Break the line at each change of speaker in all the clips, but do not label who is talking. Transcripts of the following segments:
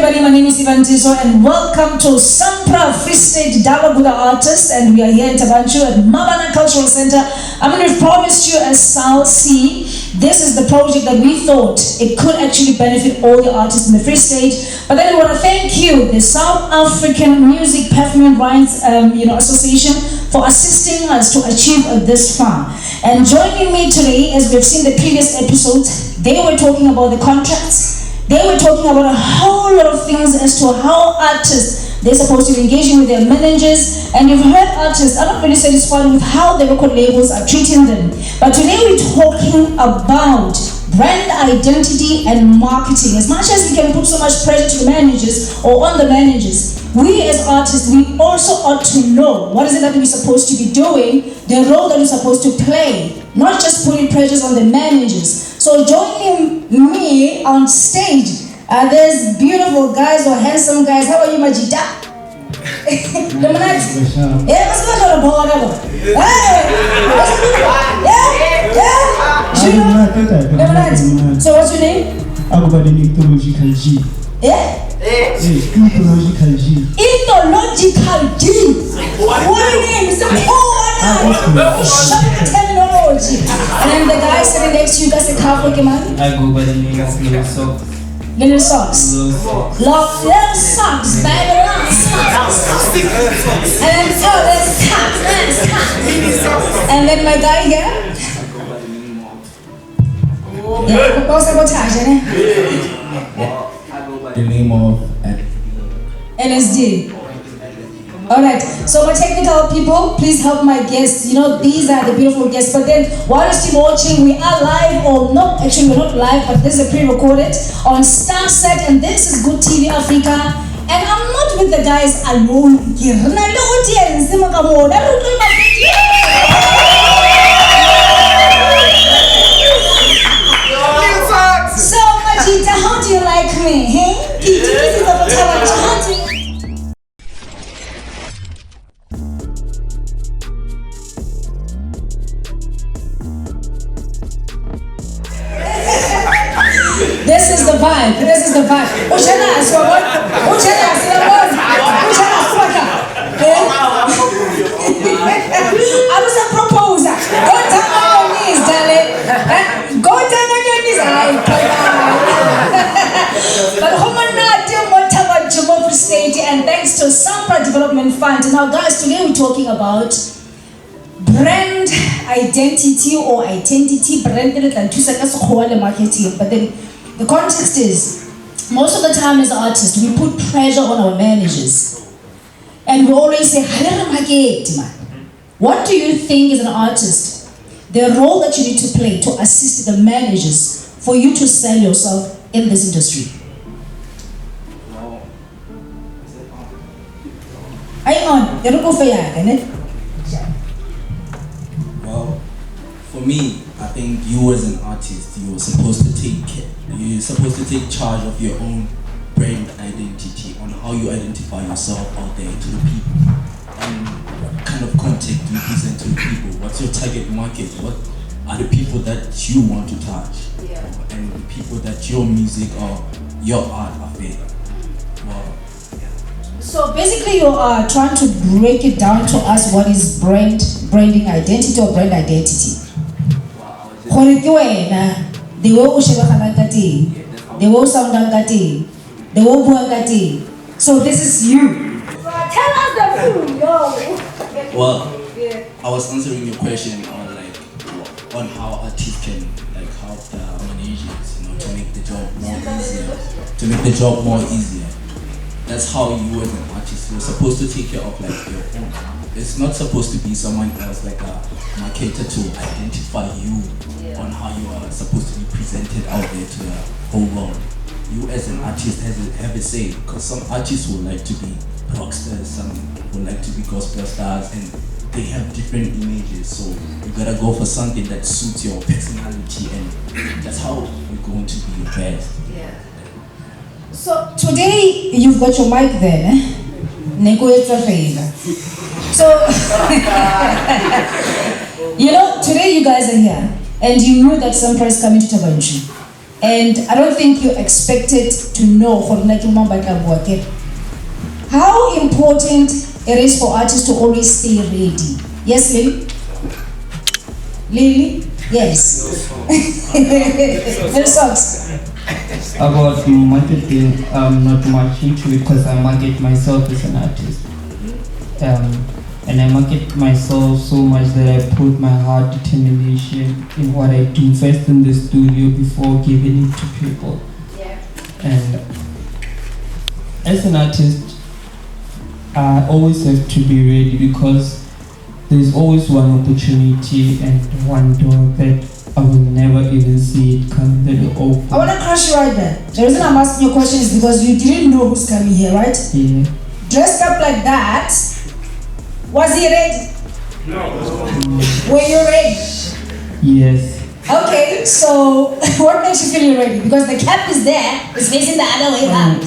everybody, my name is Ivan Tiso and welcome to SAMPRA Free State Dialogue with the Artists, and we are here in Tabanchu at Mabana Cultural Center. I'm going to promise you as Sal C, this is the project that we thought it could actually benefit all the artists in the Free State. But then we want to thank you, the South African Music Pavement Rights Association, for assisting us to achieve this far. And joining me today, as we've seen the previous episodes, they were talking about the contracts. They were talking about a whole lot of things as to how artists, they're supposed to be engaging with their managers. And you've heard artists are not really satisfied with how the record labels are treating them. But today we're talking about brand identity and marketing. As much as we can put so much pressure to the managers or on the managers, we as artists, we also ought to know what is it that we're supposed to be doing, the role that we're supposed to play, not just putting pressures on the managers. So joining me on stage, there's beautiful guys or handsome guys. How are you, Majida? So what's your name? Ethological G. What name is terminology. And the guy sitting next to you, that's a Catholic man.
I go by the name of Little Socks.
Little Socks. Little Socks, baby, little socks. And there's and then my guy here. Yeah, what's sabotage,
The name of
LSD. Alright, so my technical people, please help my guests. You know, these are the beautiful guests. But then, while you're still watching, we are live, or no, actually we're not live, but this is a pre-recorded on Starset, and this is Good TV Africa. And I'm not with the guys alone here. So, Majita, how do you like me? Hey? This is the vibe. This is the vibe. I was a proposer. Go down on your knees, darling. Go down on your knees. But Free State, and thanks to SAMPRA Development Fund. Now, guys, today we're talking about brand identity or identity brand marketing. But then the context is, most of the time as artists, we put pressure on our managers. And we always say, what do you think as an artist, the role that you need to play to assist the managers for you to sell yourself in this industry?
Well, for me, I think you as an artist, you're supposed to take charge of your own brand identity, on how you identify yourself out there to the people, and what kind of content you present to the people. What's your target market? What are the people that you want to touch? Yeah. And the people that your music or your art affect. Well,
so basically you are trying to break it down to us what is branding identity or brand identity. The way we sound, the way. So this is you. Tell us the truth, yo.
Well, yeah. I was answering your question on how artists can help the managers, to make the job more easier. That's how you as an artist, you're supposed to take care of your own. It's not supposed to be someone else like a marketer to identify you on how you are supposed to be presented out there to the whole world. You as an artist have a say, because some artists would like to be rock stars, some would like to be gospel stars, and they have different images. So you gotta go for something that suits your personality, and that's how you're going to be your best.
Yeah. So today you've got your mic there, So today you guys are here, and you know that SAMPRA is coming to Tabanchu. And I don't think you're expected to know for how important it is for artists to always stay ready. Yes, Lily? Lily? Yes.
About marketing, I'm not much into it because I market myself as an artist. And I market myself so much that I put my heart determination in what I do, first in the studio before giving it to people.
Yeah.
And as an artist, I always have to be ready because there's always one opportunity and one door that I will never even see it come the door open.
I want to crush you right there. The reason I'm asking you questions is because you didn't know who's coming here, right?
Yeah.
Dressed up like that, was he ready?
No.
Were you ready?
Yes.
Okay, so what makes you feel you're ready? Because the cap is there, it's facing the other way around.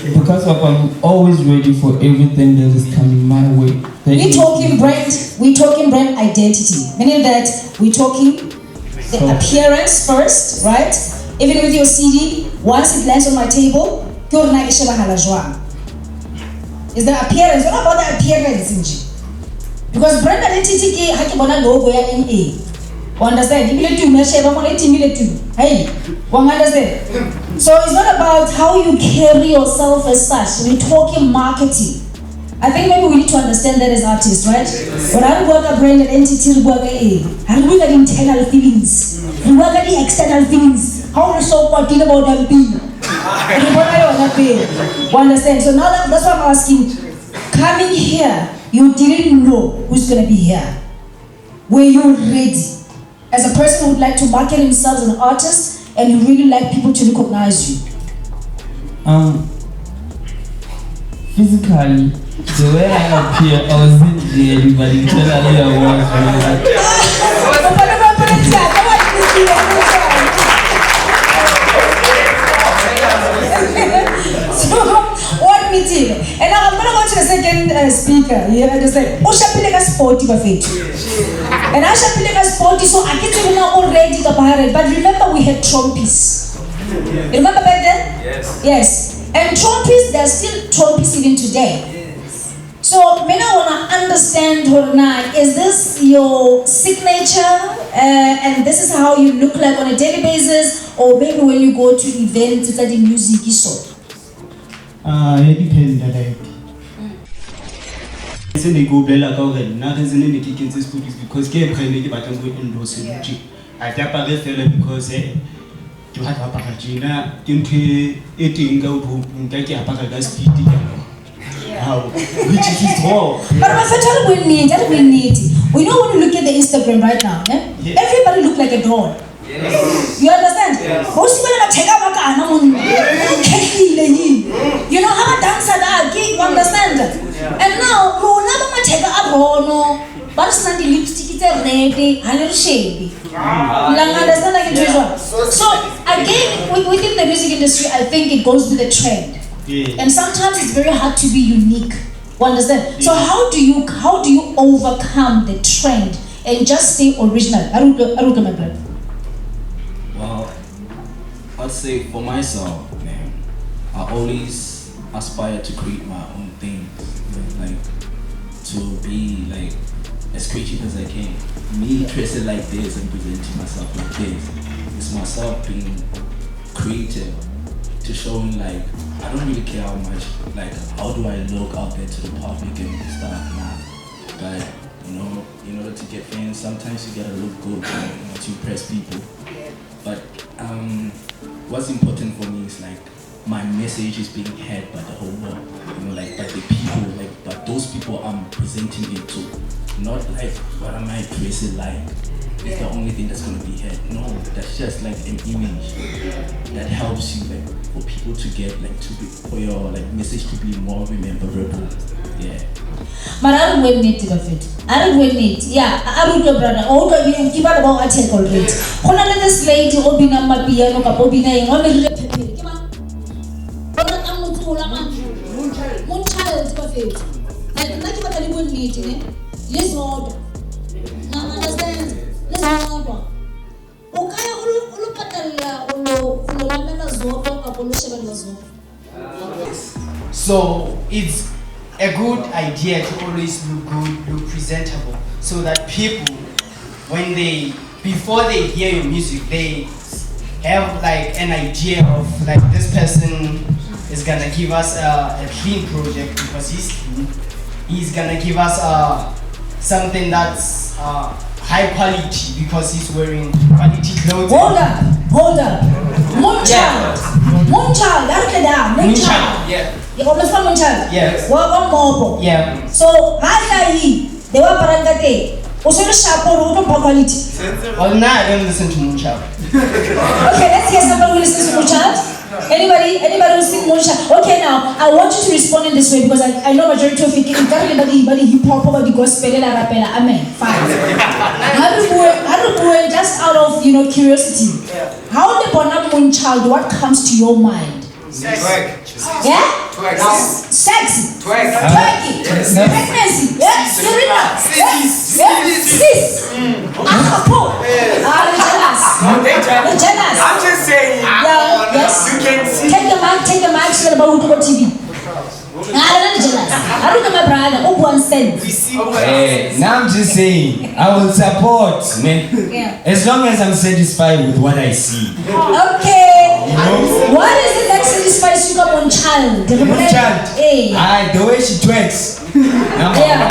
Because I'm always ready for everything that is coming my way.
We're talking brand identity. Meaning that we're talking the appearance first, right? Even with your CD, once it lands on my table, is the appearance. What about the appearance? Because brand identity I can logo in A. Understand? Hey, understand? So it's not about how you carry yourself as such. We're talking marketing. I think maybe we need to understand that as artists, right? When I work a brand entity, we work at internal feelings. We work at the external feelings. How we so what about that being? Understand? So now that's what I'm asking. Coming here, you didn't know who's gonna be here. Were you ready? As a person who would like to market himself as an artist and you really like people to recognize you?
Physically, the way I appear, I wasn't ready, but internally I was really
So, what meeting? And now I'm going to go to the second speaker. You understand? Sporty buffet. And I sporty, so I get to know already about it. But remember, we had trompies. You remember back then?
Yes.
Yes. And trompies, there are still trompies even today. So, I want to understand, is this your signature and this is how you look like on a daily basis, or maybe when you go to events, it's like the music you saw?
It depends on that.
They go bela ka hore nna re zene ne ke kentse studios because ke private ba tlang go endorse nje I tapa re fela because ke ba tla apara jina ke ntwe e teng ka ho nka ke apara ka speed how which is wrong.
But we need. We know when you look at the Instagram right now, yeah? Everybody look like a doll.
Yes.
You understand?
Yes.
Most people are take up you know how a dancer that you understand? And now who never take up but it's not the lipstick, it's a ready, a little shady. Understand? So again, within the music industry, I think it goes with the trend.
Yeah.
And sometimes it's very hard to be unique. You understand? Yeah. So how do you overcome the trend and just stay original? Aruka, my brother.
Well, I'd say for myself, man, I always aspire to create my own things, like to be like as creative as I can. Me dressing like this and presenting myself like this. It's myself being creative to showing like I don't really care how much, like how do I look out there to the public and stuff now. But you know, in order to get fans, sometimes you gotta look good, to impress people. But what's important for me is like my message is being heard by the whole world. Like by the people, like by those people I'm presenting it to. Not like what am I dressing like? It's the only thing that's gonna be heard. No, that's just like an image that helps you like for people to get like for your like message to be more rememberable. Yeah.
But I don't win it of it. I don't win it. Yeah, I don't know, brother. Oh, you give out about a take already. When I let this lady open up my piano, Kabobina, and all the come on. One child of it. And not what I wouldn't need in it. Let's hold. Now understand. Let's hold. Okay,
So it's a good idea to always look good, look presentable, so that people, before they hear your music, they have like an idea of like this person is gonna give us a clean project because he's gonna give us something that's high quality because he's wearing quality clothes.
Hold up. Moonchild.
Yeah.
You understand Moonchild?
Yes.
One more.
Yeah.
So, they were parangate. Also, the sharp or quality.
Well, now I don't listen to Moonchild.
Okay, let's hear somebody who listens to Moonchild. Anybody who sing Moonchild? Okay, now I want you to respond in this way because I know majority of you can anybody hip hop or the gospel and rapper. Amen. Fine. How do we just out of curiosity? How the born Moonchild? What comes to your mind?
Sex.
Yeah? Sex. Twerking. Pregnancy. Yeah? Serena. Sis. You're jealous.
I'm just saying.
Yeah, yes.
You can see.
Take the mic so that about to TV. I'm not jealous. I look at my brother. Oh, one cent.
Hey, now I'm just saying, I will support, man.
Yeah.
As long as I'm satisfied with what I see.
Okay. What is it that satisfies you on child?
Child.
Hey.
The way she twerks.
Yeah.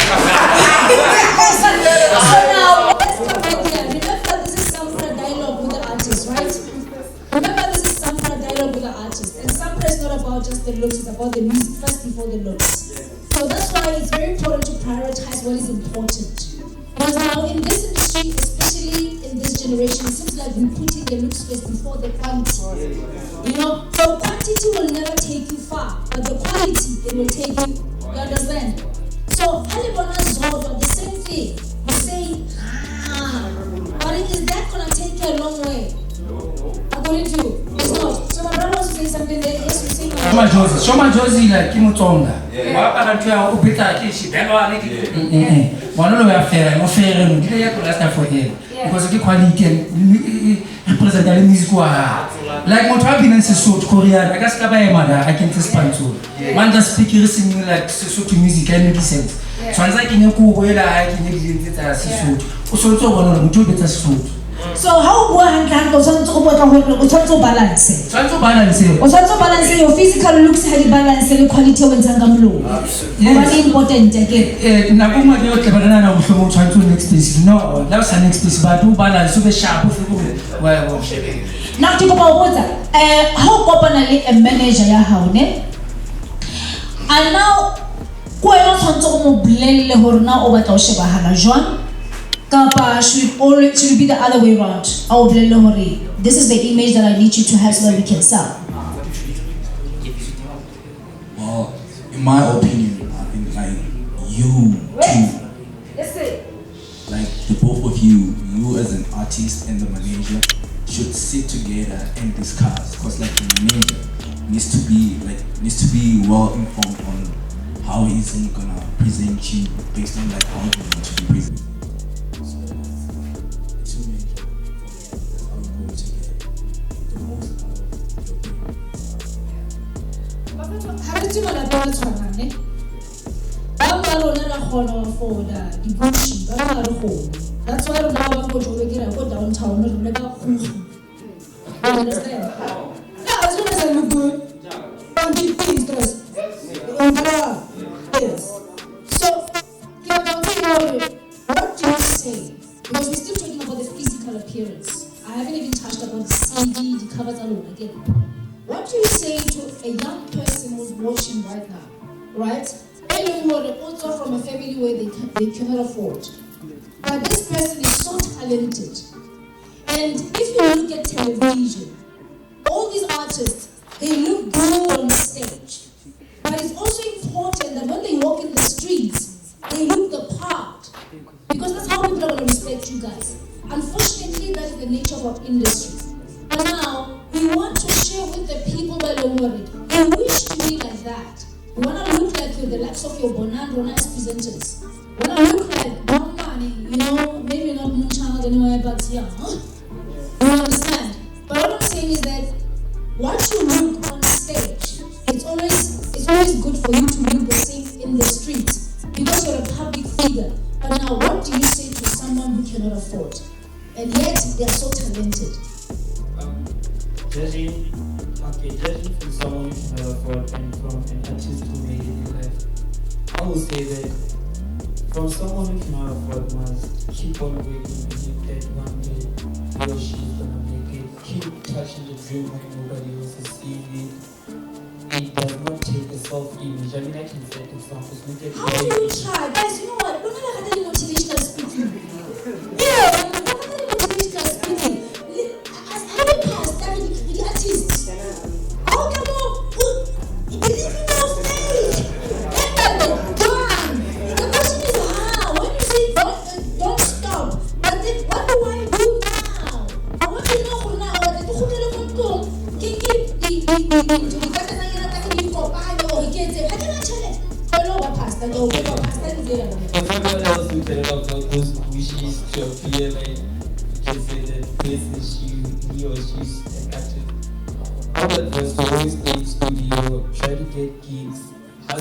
So now, let's come back here. Remember, this is SAMPRA dialogue with the artist, right? Remember, this is SAMPRA dialogue with the artist. And SAMPRA is not about just the looks, it's about the music first before the looks. So that's why it's very important to prioritize what is important. Because now in this industry, especially in this generation, it seems like we're putting the looks first before the quality. So quantity will never take you far, but the quality, it will take you. You understand? So Halibona Zoba, the same thing. You say, but is that gonna take you a long way? According to you, it's not. So my brother wants to say something there. Yes, you say.
Shoma Josie like Kimutonga. Wapa tu upita kishi belwa ni. Wanono ya fair, no fair no. Dile yako last time for him. Because the quality represent the music wa. Like mo trabi na Sesotho Korean. I guess kaba yemada I can respond to. Man just speak listening like Sesotho music and make sense. So anza kinye ku boela I kinye dizita Sesotho. Usotho bona mutho beta Sesotho.
So how go hand o tshwanetse go botla gore o tshwanetse balance. O tshwanetse balance your physical looks ha di balance le quality o ntshang ka molomo. Ba di important again.
Na kuma ke o tlebana na mhlomo tshwanetse next piece. No, that was next piece but o balance o be sharp o fele well.
Now ke kopa o botsa how kopana le a manager ya hao ne? And now ko ena tshwanetse go mo blelle gore na o batla o shebagala jwang? Kapa should it be the other way around? This is the image that I need you to have so that we can sell.
Well, in my opinion, I think like you two, like the both of you as an artist and the manager should sit together and discuss. Because like the manager needs to be well informed on how is he gonna present you based on like how you want to be presented.
That's why I don't know go downtown. Understand? Yeah, as long as I look good, don't keep things because yes. So, what do you say? Because we're still talking about the physical appearance. I haven't even touched about the CD, the covers alone again. What do you say to a young person who's watching right now, right? And who are also from a family where they cannot afford. But this person is so talented. And if you look at television, all these artists, they look good on the stage. But it's also important that when they walk in the streets, they look the part. Because that's how people are going to respect you guys. Unfortunately, that is the nature of our industry. But now, we want to share with the people that don't worry. They wish to be like that. We want to look like you, the likes of your Bonando nice presenters. We want to look like Bombani, maybe not Moonchild anyway, but yeah. You understand? But I'm saying is that what you look on stage, it's always good for you to look the same in the streets because you're a public figure. But now, what do you say to someone who cannot afford, and yet they are so talented?
Judging from someone who cannot afford and from an artist who made it in life, I would say that from someone who cannot afford must keep on waiting, believe that one day he or she is gonna make it. Keep touching the dream when nobody else is seeing it. It does not take a self-image. I mean, I can set examples. Look at
How do you try? Guys, you know what? Don't have any motivational speaking. Yeah, don't have any motivational speaking. How do you pass that with the artists? How come you believe in your faith? Get that done. The question is how? When you say don't stop, but then what do I do now? I want to know now that you
everyone else who tell about those wishes to appear like you can say that this is he or she's an artist. Our advice to always stay in studio, try to get gigs.
I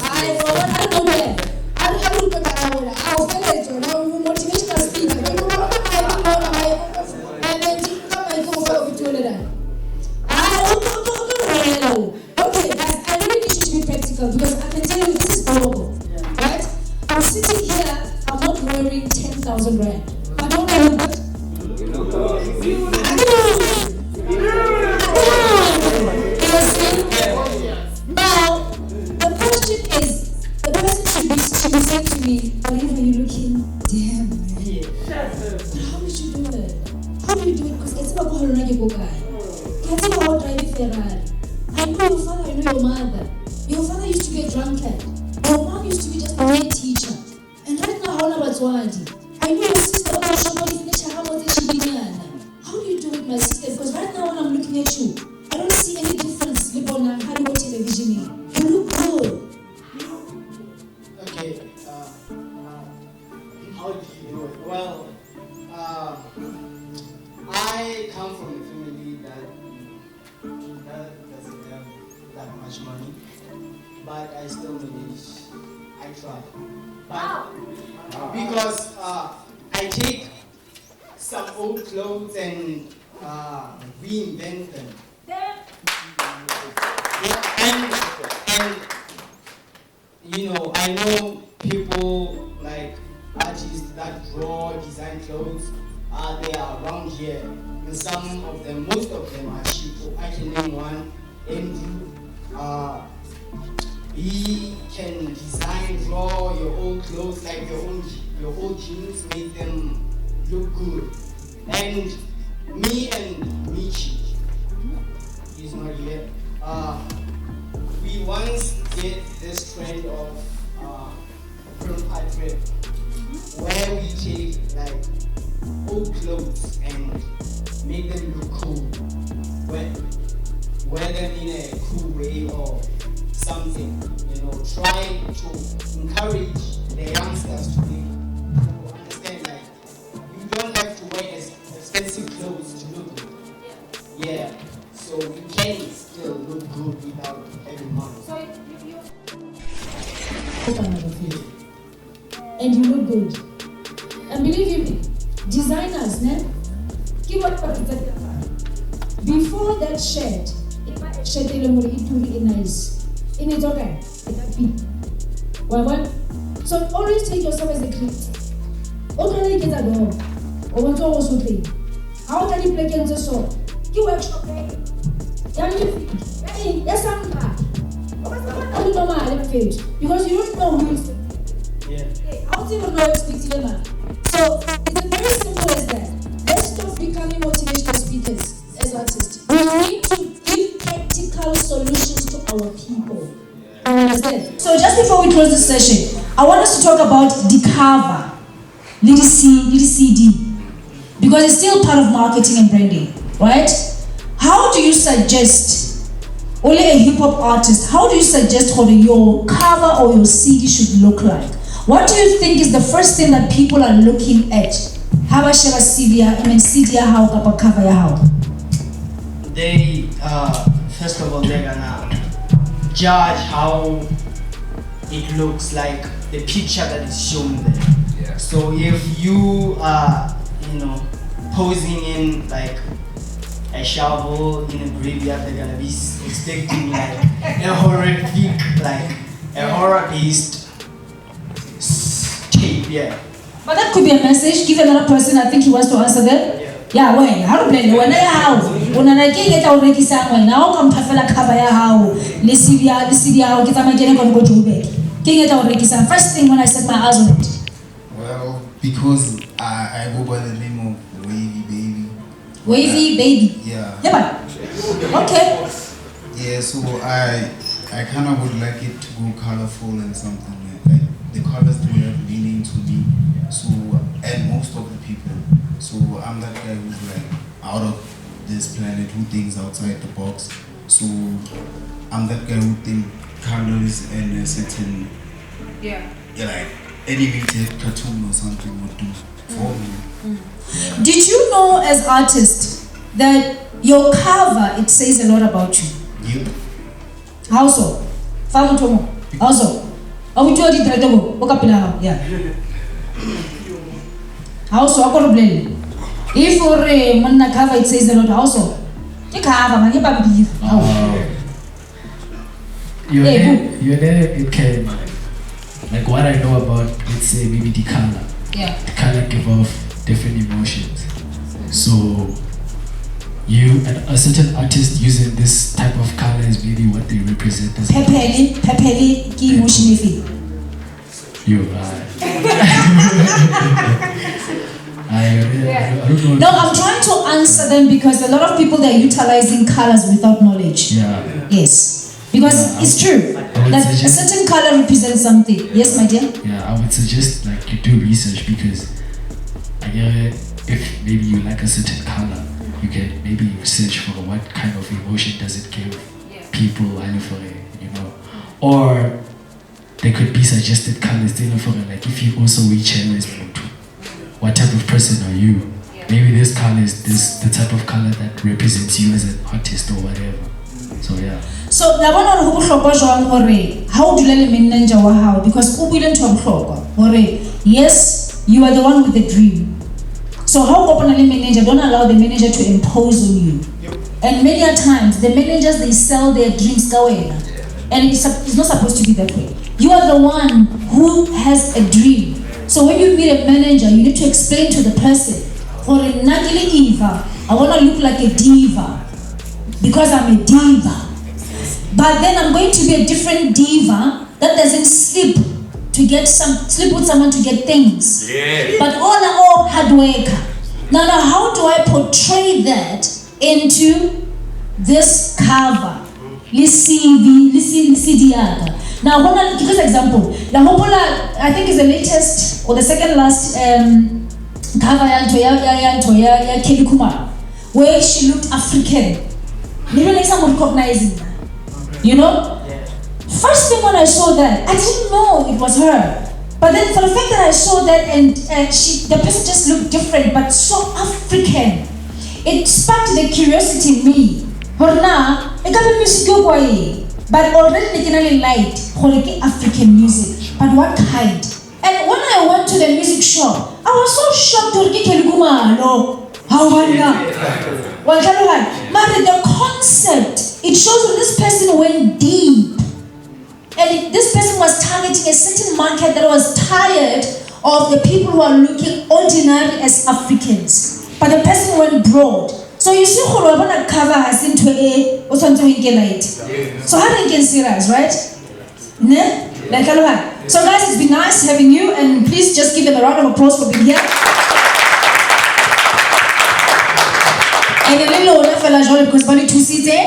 don't know that. I don't know that. I'll tell you, now motivational speaker. And then you come and go over to that. Okay, guys, I really need you to be practical because I can tell you this is doable. Right? I'm sitting here, I'm not wearing 10,000 rand. I don't know what. Now, the question is, the person should be saying to me, whatever you're looking, damn man. But how did you do it? How do you do it? Because it's about how you go guy. It's about driving Ferrari. I know your father, I know your mother. Your father used to be a drunkard. Your mom used to be just a great teacher. And right now, how I know your sister, how do you do it, my sister? Because right now, when I'm looking at you, I don't see any difference. How do you go television? You look good.
Okay, how do you do it? Well, I come from a family that doesn't have that much money, but I still manage. I try. But because I take some old clothes and reinvent them. And you know, I know people like artists that draw, design clothes. They are around here, and some of them, most of them are cheap. I can name one, Andrew. He can design, draw your old clothes, like your old jeans, make them look good. And me and Michi, he's not here. We once did this trend of film portrait, where we take like old clothes and make them look cool. Wear them in a cool way or something, you know, try to encourage the youngsters to understand like you don't have to wear expensive clothes to look good. Yeah, so you can still look good without having money.
And you look good. And believe me, designers, give up before that shirt, it will be nice. In it, okay. So always take yourself as a critic. What can you get at home? Or what also play? How can you play against the soul? You workshop, hey, that's SAMPRA. I don't know why I failed. Because you don't know who is. I don't even know expecting them. So it's very simple as that. Let's stop becoming motivational speakers as artists. We need to give practical solutions to our people. Understand? So just before we close this session, I want us to talk about the cover, little CD, because it's still part of marketing and branding, right? How do you suggest, only a hip hop artist, how do you suggest how your cover or your CD should look like? What do you think is the first thing that people are looking at? How about CD? How cover? How?
The they first of all they're gonna judge how it looks like the picture that is shown there.
Yeah.
So if you are, posing in like a shovel in a graveyard, they're gonna be expecting like a horrific, like a horror-based tape, yeah.
But that could be a message. Give another person. I think he wants to answer that. Yeah, when how to blend when how una na ke get already rekisa wena o ka mphafela cover ya hao le CV how ke tsama kene go Joburg ke get already rekisa first thing when I set my eyes on it.
Well, because I go by the name of
Wavy baby.
Yeah.
Yeah, but okay.
Yeah, so I kind of would like it to go colorful and something like the colors do have meaning to me. So and most of the people. So I'm that guy who's like out of this planet, who thinks outside the box. So I'm that guy who thinks colors and a certain like animated cartoon or something would do for me.
Did you know as artist that your cover it says a lot about you?
Yep.
How so? Famutomo. How so? Awujua di dredogo okapila yeah. How so? Ako blend. If for manna cover it says a lot. How so? Ke cover man, ke ba believe.
Your name, it can, like what I know about, let's say maybe the color.
Yeah.
The color give off different emotions. So you and a certain artist using this type of color is maybe what they represent as
Pepeli, ki emotion feel.
You're right. I don't know.
No, I'm trying to answer them because a lot of people they're utilizing colors without knowledge.
Yeah.
Yes. Because it's true that a certain color represents something. Yes, my dear?
Yeah, I would suggest like you do research because if maybe you like a certain color, you can maybe research for what kind of emotion does it give people, or there could be suggested colors for like if you also reach what type of person are you? Maybe this color is the type of color that represents you as an artist or whatever. So yeah.
So la bona re ho bohlokwa jwang hore ha o dula le manager wa hao because o buile ntho ya bohlokwa hore yes you are the one with the dream. So how kopana le manager, don't allow the manager to impose on you. And many a times the managers they sell their dreams ka wena. And it's not supposed to be that way. You are the one who has a dream. So when you meet a manager, you need to explain to the person, for a nagili Eva, I want to look like a diva because I'm a diva. But then I'm going to be a different diva that doesn't sleep with someone to get things. Yeah. But all hard worker. Now how do I portray that into this cover? Now, I want to give an example. La Hopola, I think is the latest or the second last cover ya Kelly Kumar, where she looked African. Maybe like someone recognizing that. You know? First thing when I saw that, I didn't know it was her. But then for the fact that I saw that and the person just looked different but so African, it sparked the curiosity in me. Horna, it can be music but already they light African music. But what kind? And when I went to the music shop, I was so shocked to get how the concept, it shows that this person went deep. And this person was targeting a certain market that was tired of the people who are looking ordinary as Africans. But the person went broad. So you see, Horobana cover has into a or something light. So how do you get serious, right? So guys, it's been nice having you, and please just give them a round of applause for being here. And a little older fella, because only 2 seats there.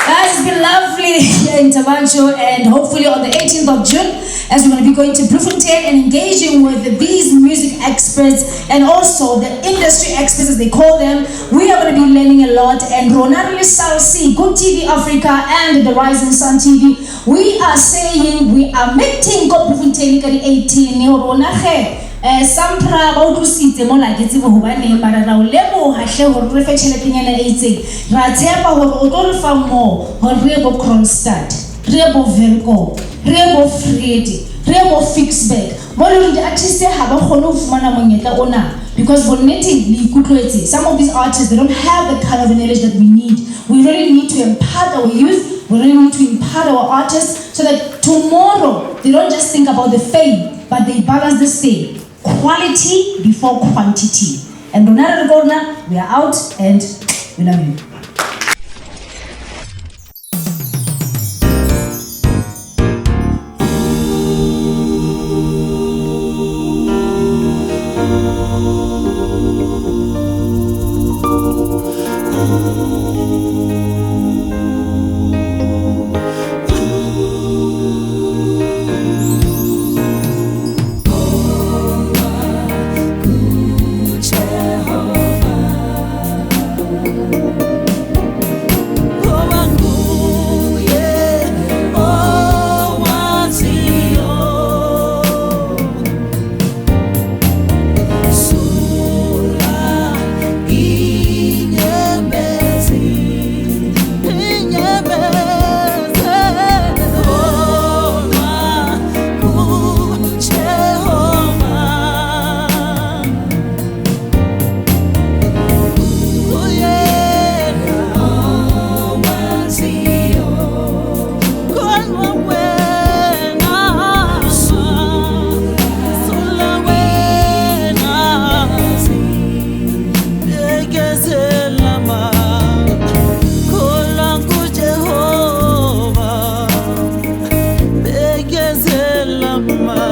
Guys, it's been lovely here in Tabancho, and hopefully on the 18th of June, as we're going to be going to Bloemfontein and engaging with these music experts and also the industry experts as they call them, we are going to be learning a lot. And Ronarli Salsi, Good TV Africa, and the Rising Sun TV, we are saying we are meeting Bloemfontein 18. SAMPRA ba utlwisitse mo la ke tsebo hobane mara ra o lebo hahle hore re fe tjheletenyana e itseng ra tshepa hore o tlo re fa mo hore re bo Kronstadt re bo Velkom re bo Freddy re bo Fixback mo le di artists ha ba kgone ho fumana monyetla ona because some of these artists they don't have the kind of knowledge that we need. We really need to impart our youth, we really need to impart our artists so that tomorrow they don't just think about the fame but they balance this thing, quality before quantity. And Donara Gorna, we are out and we love you.
Lama